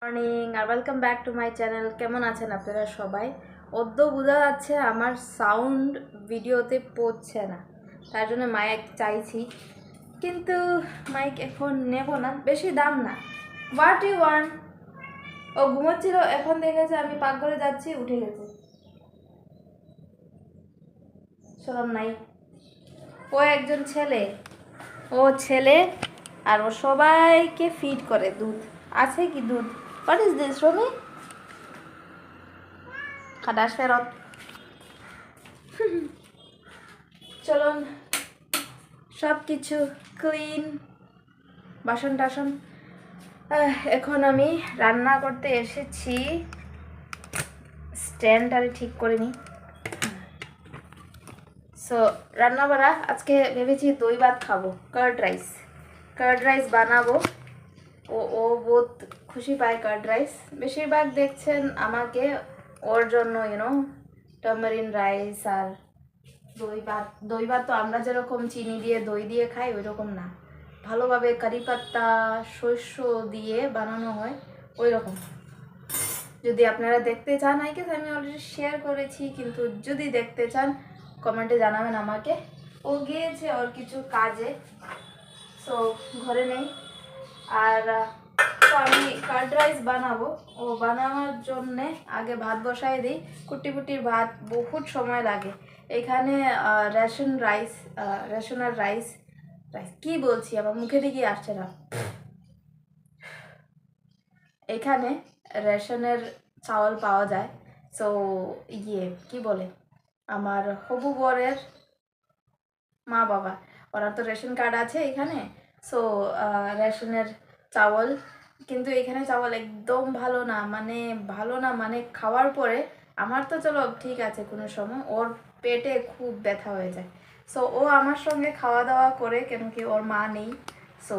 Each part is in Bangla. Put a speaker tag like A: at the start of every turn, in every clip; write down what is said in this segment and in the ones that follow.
A: মর্নিং আর welcome back to my channel. কেমন আছেন আপনারা সবাই? অদ্য বোঝা যাচ্ছে আমার সাউন্ড ভিডিওতে পড়ছে না, তার জন্য মাইক চাইছি, কিন্তু মাইক এখন নেব না, বেশি দাম না। What you want? ও ঘুমোচ্ছিল, এখন দেখেছে আমি পাকঘরে যাচ্ছি, উঠে গেছে। শরম নাই। ও একজন ছেলে, ও ছেলে, আর ও সবাইকে ফিড করে। দুধ আছে কি? দুধ? What is this Romi? খাটাস ফেরত। চলুন সব কিছু ক্লিন, বাসন টাসন। এখন আমি রান্না করতে এসেছি, স্ট্যান্ডটারে ঠিক করে নিই। সো রান্না বাড়া আজকে ভেবেছি দই ভাত খাবো, কার্ড রাইস বানাবো। ও বহুত খুশি পায় কার্ড রাইস। বেশিরভাগ দেখছেন আমাকে ওর জন্য টামারিন রাইস আর দই ভাত তো আমরা যেরকম চিনি দিয়ে দই দিয়ে খাই ওই রকম না, ভালোভাবে কারি পাত্তা শস্য দিয়ে বানানো হয় ওই রকম। যদি আপনারা দেখতে চান, আই গেস আমি অলরেডি শেয়ার করেছি, কিন্তু যদি দেখতে চান কমেন্টে জানাবেন আমাকে। ও গিয়েছে ওর কিছু কাজে, সো ঘরে নেই। আর তো আমি কার্ড রাইস বানাবো। ও বানানোর জন্যে আগে ভাত বসাই দিই। কুটির ভাত বহুত সময় লাগে। এখানে রেশনের রাইস কি বলছি, আমার মুখে দিকে আসছে না। এখানে রেশনের চাউল পাওয়া যায়। সো কি বলে, আমার হবু বরের মা বাবা, ওরা তো রেশন কার্ড আছে এখানে। সো রেশনের চাউল, কিন্তু এখানে চাউল একদম ভালো না মানে খাওয়ার পরে আমার তো চলো ঠিক আছে, কোনো সময় ওর পেটে খুব ব্যথা হয়ে যায়। সো ও আমার সঙ্গে খাওয়া দাওয়া করে, কেন কি ওর মা নেই। সো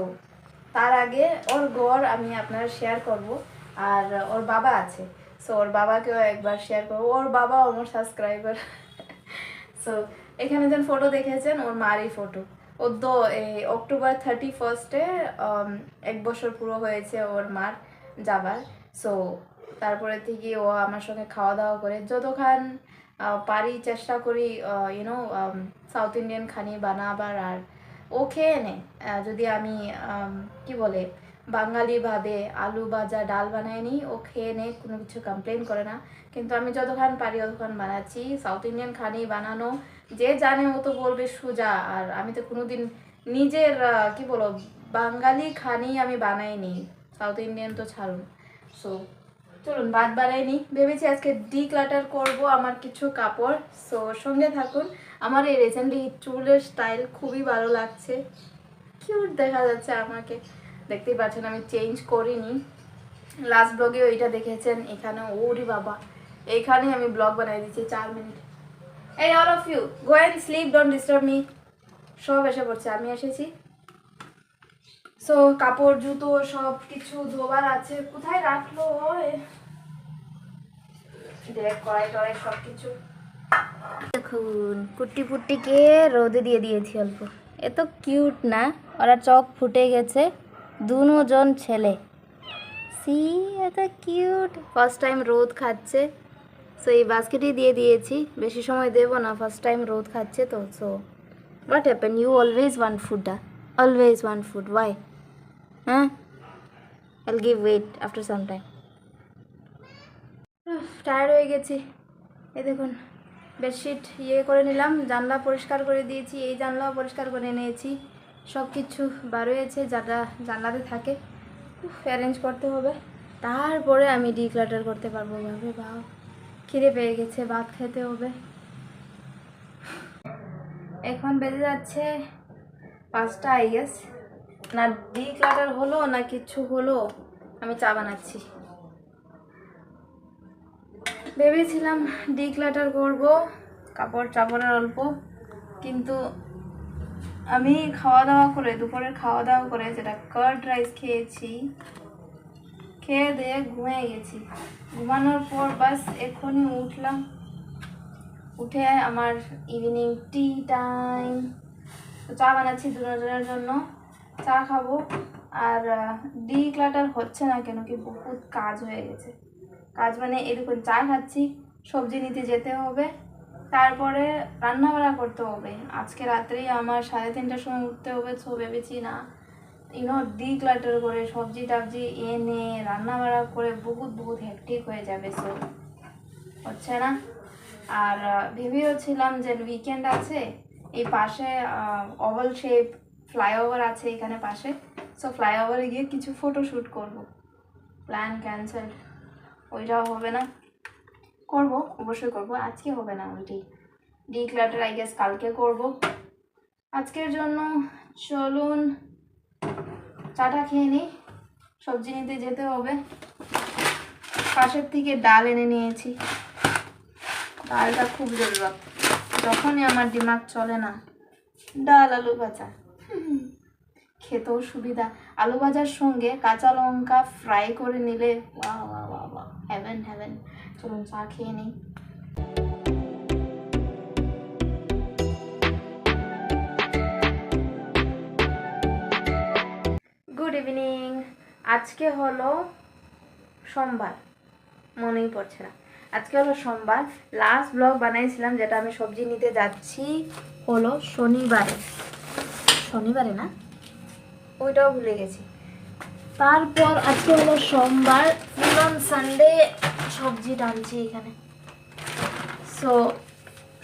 A: তার আগে ওর ঘর আমি আপনার শেয়ার করব, আর ওর বাবা আছে, সো ওর বাবাকেও একবার শেয়ার করবো। ওর বাবা আমার সাবস্ক্রাইবার। সো এখানে যেন ফটো দেখেছেন ওর মারই ফটো। ওর তো এই অক্টোবর 31 এক বছর পুরো হয়েছে ওর মার যাবার। সো তারপরে থেকে ও আমার সঙ্গে খাওয়া দাওয়া করে, যতক্ষণ পারি চেষ্টা করি সাউথ ইন্ডিয়ান খানি বানাবার। আর ও খেয়ে নেয়, যদি আমি কি বলে বাঙালি ভাবে আলু ভাজা ডাল বানাই নিই, ও খেয়ে নেয়, কোনো কিছু কমপ্লেন করে না। কিন্তু আমি যতক্ষণ পারি ততক্ষণ বানাচ্ছি। সাউথ ইন্ডিয়ান খানি বানানো যে জানে ও তো বলবে সোজা, আর আমি তো কোনোদিন নিজের কি বলো বাঙালি খানি আমি বানাইনি, সাউথ ইন্ডিয়ান তো ছাড়ুন। সো চলুন ভাত বানাই নি, ভেবেছি আজকে ডিক্লাটার করব আমার কিছু কাপড়। সো সঙ্গে থাকুন। আমার এই রিসেন্টলি চুলের স্টাইল খুবই ভালো লাগছে, কিউট দেখা যাচ্ছে আমাকে, দেখতেই পাচ্ছেন আমি চেঞ্জ করিনি। লাস্ট ব্লগে ওইটা দেখেছেন, এখানে ওরে বাবা, এইখানে আমি ব্লগ বানাই দিচ্ছি 4 মিনিট। এই all of you go and sleep, don't disturb me. সব এসে পড়ছে, আমি এসেছি। সো কাপড় জুতো সব কিছু ধোবার আছে, কোথায় রাখলো দেখ, কড়াই টড়াই সব কিছু। দেখুন কুটি পুটিকে রোদে দিয়ে দিয়েছি অল্প। এত কিউট না, ওরা চোখ ফুটে গেছে দুজন ছেলে। সি এত কিউট, ফার্স্ট টাইম রোদ খাচ্ছে। সো এই বাস্কেটেই দিয়ে দিয়েছি, বেশি সময় দেবো না, ফার্স্ট টাইম রোদ খাচ্ছে তো। So what happen, you always want food, always want food, why? হ্যাঁ, I'll give wait after some time. Tired হয়ে গেছি। এই দেখুন বেডশিট করে নিলাম, জানলা পরিষ্কার করে দিয়েছি, এই জানলাও পরিষ্কার করে নিয়েছি, সব কিছু বার হয়েছে যারা জানলাতে থাকে, অ্যারেঞ্জ করতে হবে, তারপরে আমি ডিক্লাটার করতে পারবো। ভাবে বাও, খিদে পেয়ে গেছে, ভাত খেতে হবে। এখন বেজে যাচ্ছে 5টা আই গেস। না ডিক্লাটার হলো না কিছু হলো, আমি চা বানাচ্ছি। ভেবেছিলাম ডিক্লাটার করব, কাপড় চাপড়ের অল্প, কিন্তু আমি দুপুরের খাওয়া দাওয়া করে যেটা কার্ড রাইস খেয়েছি, খেয়ে দিয়ে ঘুমিয়ে গেছি। ঘুমানোর পর বাস এখনই উঠলাম, উঠে আমার ইভিনিং টি টাইম। তো চা বানাচ্ছি দুজনের জন্য, চা খাবো। আর ডিক্লাটার হচ্ছে না কেন কি বহুত কাজ হয়ে গেছে। কাজ মানে এরকম চা খাচ্ছি, সবজি নিতে যেতে হবে, তারপরে রান্নাবাড়া করতে হবে। আজকে রাত্রেই আমার 3:30টার সময় উঠতে হবে। সো ভেবেছি না ডিক্লাটার করে সবজি টবজি এনে রান্নাবাড়া করে বহুত হেক্টিক হয়ে যাবে। সো হচ্ছে না। আর ভেবেওছিলাম যে উইকেন্ড আছে, এই পাশে ওভাল শেপ ফ্লাইওভার আছে এখানে পাশে, সো ফ্লাইওভারে গিয়ে কিছু ফটোশ্যুট করব। প্ল্যান ক্যান্সেল, ওইটাও হবে না। করব, অবশ্যই করব, আজকে হবে না। ওইটাই ডিক্লাটার আই গেস কালকে করব। আজকের জন্য চলুন চাটা খেয়ে নিই, সবজি নিতে যেতে হবে। পাশের থেকে ডাল এনে নিয়েছি, ডালটা খুব জরুরত। যখনই আমার দিমাগ চলে না, ডাল আলু ভাজা, খেতেও সুবিধা। আলু ভাজার সঙ্গে কাঁচা লঙ্কা ফ্রাই করে নিলে wow wow wow wow, heaven heaven. চলুন চা খেয়ে নিই। Good evening. আজকে হলো সোমবার, মনেই পড়ছে না। আজকে হলো সোমবার। লাস্ট ব্লগ বানাইছিলাম যেটা আমি সবজি নিতে যাচ্ছি হলো শনিবারে না, ওইটাও ভুলে গেছি। তারপর আজকে হলো সোমবার, ফুল অন সানডে সবজি টানছি এখানে। সো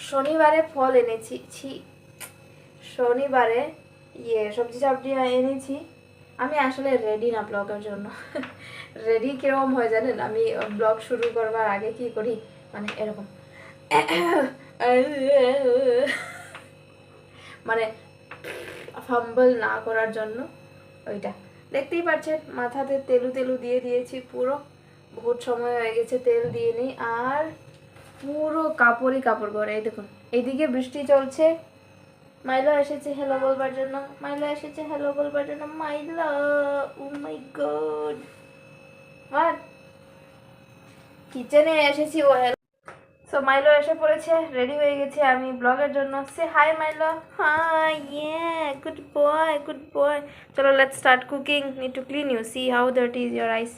A: শনিবারে ফল এনেছি, শনিবারে সবজি চাবজি এনেছি। আমি আসলে রেডি না ব্লগের জন্য। রেডি কিরকম হয় জানেন? আমি ব্লগ শুরু করবার আগে কি করি, মানে এরকম মানে ফাম্বল না করার জন্য। ওইটা দেখতেই পাচ্ছেন, মাথাতে তেলু দিয়ে দিয়েছি পুরো। বহুত সময় হয়ে গেছে তেল দিয়ে নিই। আর পুরো কাপড় করে। এই দেখুন, এইদিকে বৃষ্টি চলছে। মাইলা এসেছে হ্যালো বলবার জন্য, মাইলা। ও মাই গড, হোয়াট? কিচেনে এসেছি ও হ্যালো। সো মাইলো এসে পড়েছে, রেডি হয়ে গেছে আমি ব্লগের জন্য। সে hi Milo. Hi, good boy. চলো let's start cooking. Need to clean you, see how dirty is your eyes.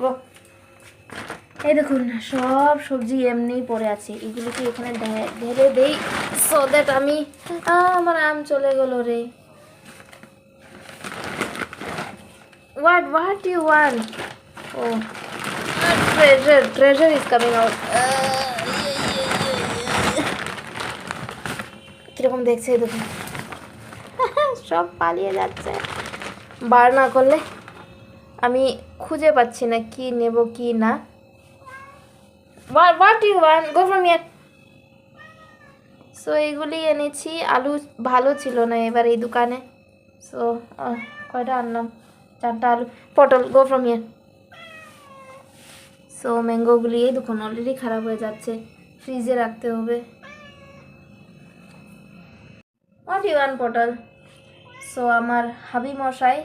A: Go. এই দেখুন সব সবজি এমনি পড়ে আছে, এগুলোকে এখানে ঢেলে দেই সো দ্যাট আমার আম চলে গেল রে। What do you want? Oh, treasure is coming out. কিরকম দেখছে দেখুন, সব পালিয়ে যাচ্ছে। বার না করলে আমি খুঁজে পাচ্ছি না কি নেব কি না। What do you want? Go from here. So এগুলি এনেছি। আলু ভালো ছিল না এবার এই দোকানে, সো কয়টা আনলাম, 4টা আলু। পটল, গো ফ্রম হিয়ার। সো ম্যাঙ্গোগুলি এই দেখুন অলরেডি খারাপ হয়ে যাচ্ছে, ফ্রিজে রাখতে হবে। হোয়াট ইউ ওয়ান্ট পটল? সো আমার হাবি মশাই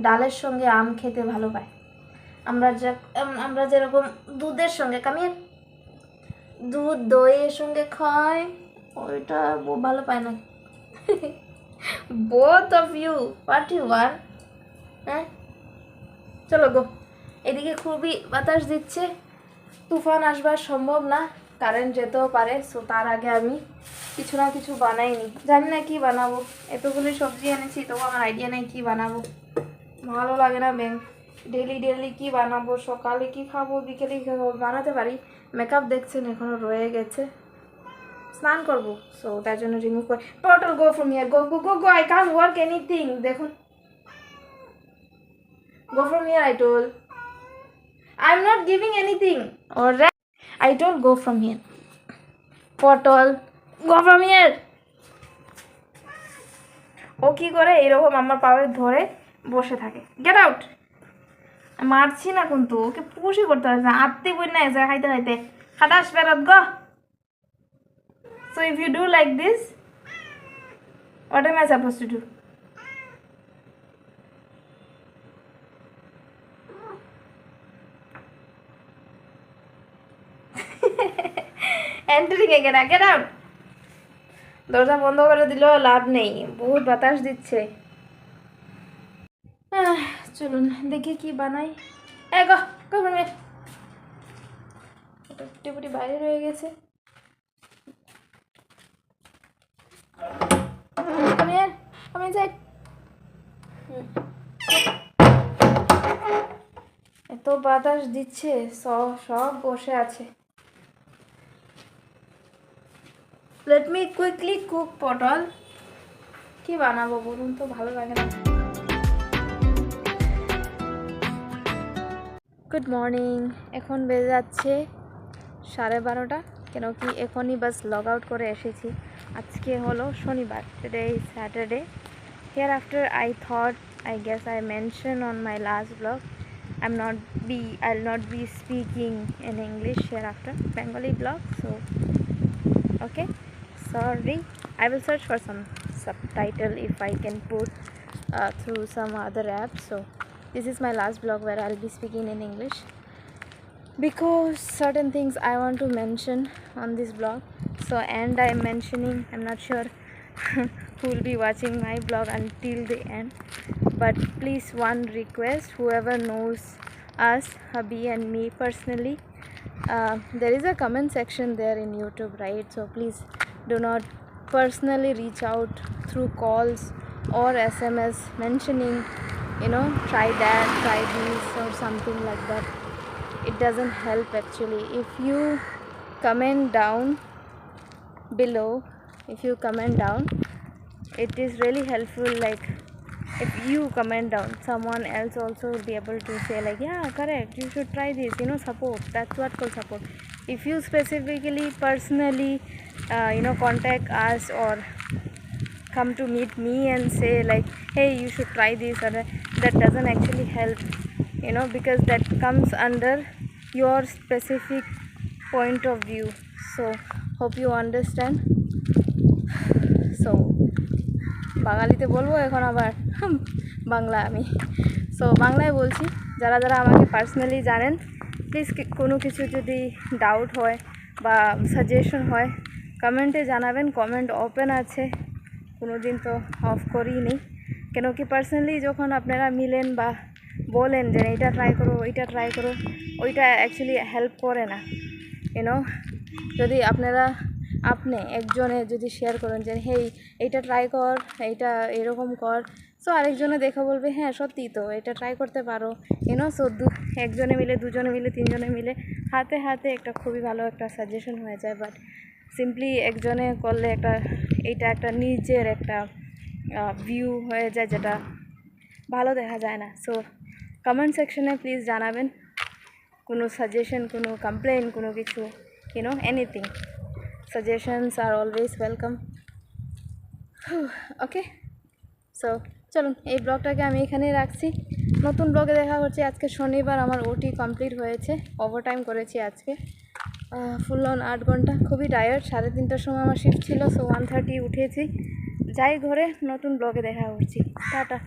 A: ডালের সঙ্গে আম খেতে ভালো পায়। আমরা যেরকম দুধের সঙ্গে দুধ দইয়ের সঙ্গে খাই, ওইটা ভালো পায় না। both of you, what you want? হ্যাঁ, চলো গো। এদিকে খুবই বাতাস দিচ্ছে, তুফান আসবার সম্ভব না, কারেন্ট যেতেও পারে। সো তার আগে আমি কিছু না কিছু বানাইনি, জানি না কি বানাবো। এতগুলি সবজি এনেছি, তবু আমার আইডিয়া নেই কি বানাবো। ভালো লাগে না ডেলি কি বানাবো, সকালে কি খাবো, বিকেলে কি খাবো। বানাতে পারি, মেকআপ দেখছেন এখনো রয়ে গেছে, স্নান করবো, সো তার জন্য রিমুভ করে। Total go from here, go go go go, I can't work anything. দেখুন, go from here, I told. I am not giving anything, alright? I told go from here. পটল, go from here. ও কি করে এরকম আমার পায়ে ধরে বসে থাকে। Get out. মারছি না কিন্তু, ওকে পুষই করতে পারছি না, আত্মি বই না এসে খাইতে খাটাস বেরত গো। So if you do like this, what am I supposed to do? Entering again, get out. দরজা বন্ধ করে দিলেও লাভ নেই, বহুত বাতাস দিচ্ছে। চলুন দেখি কি বানাই। এগো টেপুটি বাইরে রয়ে গেছে। এত বাতাস দিচ্ছে, সব বসে আছে। লেট মি কুইকলি কুক পটল। কি বানাবো বলুন তো, ভালো লাগে না। Good morning. এখন বেজে যাচ্ছে 12:30, কেন কি এখনই বাস লগ আউট করে এসেছি। আজকে হলো শনিবার, today is Saturday. Here after I thought, I guess I mentioned on my last vlog, I'll not be speaking in English hereafter, Bengali vlog. So okay, sorry, I will search for some subtitle if I can put through some other app. So this is my last vlog where I'll be speaking in English, because certain things I want to mention on this vlog. So and I'm mentioning, I'm not sure who will be watching my vlog until the end, but please, one request, whoever knows us, hubby and me personally, there is a comment section there in YouTube, right? So please do not personally reach out through calls or SMS mentioning, try that, try this or something like that. It doesn't help actually. If you comment down below, it is really helpful. Like, if you comment down, someone else also will be able to say like, yeah, correct, you should try this, support. That's what called support. If you specifically personally contact us or come to meet me and say like, hey, you should try this, or that doesn't actually help, because that comes under your specific point of view. So hope you understand. So বাঙালিতে বলবো এখন আবার বাংলা আমি। সো বাংলায় বলছি, যারা যারা আমাকে পার্সোনালি জানেন, প্লিজ কোনো কিছু যদি ডাউট হয় বা সাজেশন হয় কমেন্টে জানাবেন। কমেন্ট ওপেন আছে, কোনো দিন তো অফ করিনি। কেন কি পার্সোনালি যখন আপনারা মিলেন বা বলেন যে এইটা ট্রাই করো, ওইটা ট্রাই করো, ওইটা অ্যাকচুয়ালি হেল্প করে না। যদি আপনি একজনে যদি শেয়ার করেন যে হেই এইটা ট্রাই কর, এইটা এরকম কর, সো আরেকজনে দেখে বলবে হ্যাঁ সত্যি তো, এটা ট্রাই করতে পারো। সো একজনে মিলে, দুজনে মিলে, তিনজনে মিলে হাতে হাতে একটা খুবই ভালো একটা সাজেশন হয়ে যায়। বাট সিম্পলি একজনে করলে এইটা একটা নিজের একটা ভিউ হয়ে যায়, যেটা ভালো দেখা যায় না। সো কমেন্ট সেকশনে প্লিজ জানাবেন কোনো সাজেশন, কোনো কমপ্লেন, কোনো কিছু, anything. Suggestions are always welcome. Okay, so চলুন এই ব্লগটাকে আমি এখানেই রাখছি। নতুন ব্লগে দেখা হচ্ছে। আজকে শনিবার, আমার ওটি কমপ্লিট হয়েছে, ওভারটাইম করেছি আজকে ফুল অন 8 ঘন্টা। খুবই টায়ার্ড। 3:30টার সময় আমার শিফট ছিল, সো 1:30 উঠেছি। যাই ঘরে, নতুন ব্লগে দেখা হচ্ছে। টাটা।